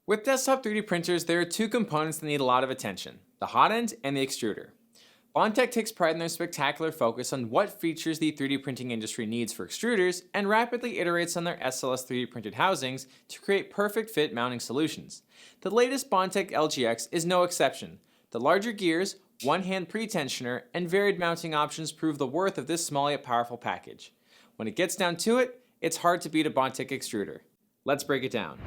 With desktop 3D printers, there are two components that need a lot of attention: the hot end and the extruder. Bondtech takes pride in their spectacular focus on what features the 3D printing industry needs for extruders and rapidly iterates on their SLS 3D printed housings to create perfect fit mounting solutions. The latest Bondtech LGX is no exception. The larger gears, one-hand pretensioner, and varied mounting options prove the worth of this small yet powerful package. When it gets down to it, it's hard to beat a Bondtech extruder. Let's break it down.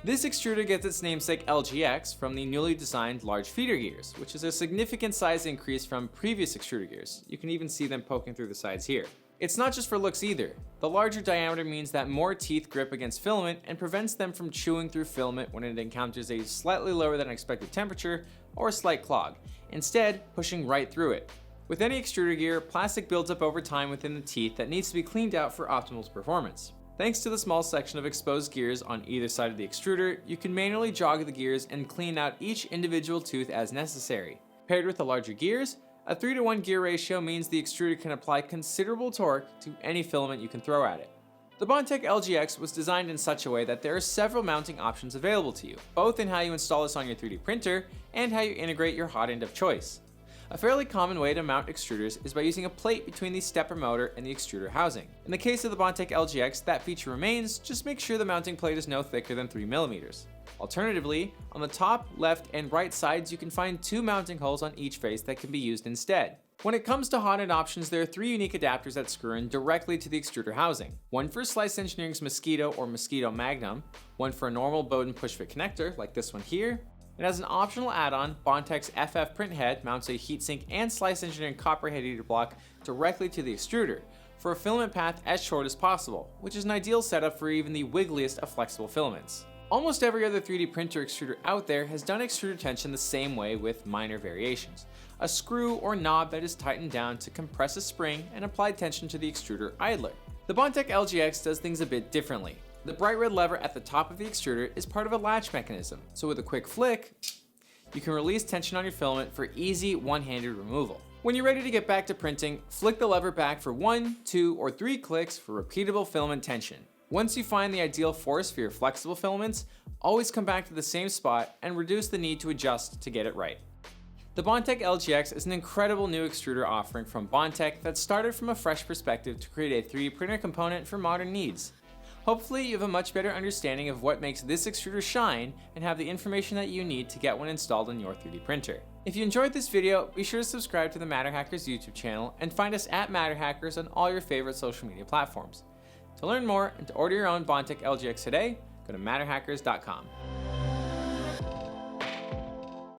This extruder gets its namesake LGX from the newly designed large feeder gears, which is a significant size increase from previous extruder gears. You can even see them poking through the sides here. It's not just for looks either. The larger diameter means that more teeth grip against filament and prevents them from chewing through filament when it encounters a slightly lower than expected temperature or a slight clog, instead pushing right through it. With any extruder gear, plastic builds up over time within the teeth that needs to be cleaned out for optimal performance. Thanks to the small section of exposed gears on either side of the extruder, you can manually jog the gears and clean out each individual tooth as necessary. Paired with the larger gears, a 3:1 gear ratio means the extruder can apply considerable torque to any filament you can throw at it. The Bondtech LGX was designed in such a way that there are several mounting options available to you, both in how you install this on your 3D printer and how you integrate your hot end of choice. A fairly common way to mount extruders is by using a plate between the stepper motor and the extruder housing. In the case of the Bondtech LGX, that feature remains, just make sure the mounting plate is no thicker than 3mm. Alternatively, on the top, left, and right sides you can find two mounting holes on each face that can be used instead. When it comes to hot end options, there are three unique adapters that screw in directly to the extruder housing. One for Slice Engineering's Mosquito or Mosquito Magnum, one for a normal Bowden push-fit connector like this one here, and as an optional add-on, Bondtech's FF print head mounts a heatsink and Slice Engineering copper head heater block directly to the extruder for a filament path as short as possible, which is an ideal setup for even the wiggliest of flexible filaments. Almost every other 3D printer extruder out there has done extruder tension the same way with minor variations: a screw or knob that is tightened down to compress a spring and apply tension to the extruder idler. The Bondtech LGX does things a bit differently. The bright red lever at the top of the extruder is part of a latch mechanism, so with a quick flick, you can release tension on your filament for easy one-handed removal. When you're ready to get back to printing, flick the lever back for 1, 2, or 3 clicks for repeatable filament tension. Once you find the ideal force for your flexible filaments, always come back to the same spot and reduce the need to adjust to get it right. The Bondtech LGX is an incredible new extruder offering from Bondtech that started from a fresh perspective to create a 3D printer component for modern needs. Hopefully you have a much better understanding of what makes this extruder shine and have the information that you need to get one installed on your 3D printer. If you enjoyed this video, be sure to subscribe to the MatterHackers YouTube channel and find us at MatterHackers on all your favorite social media platforms. To learn more and to order your own Bondtech LGX today, go to MatterHackers.com.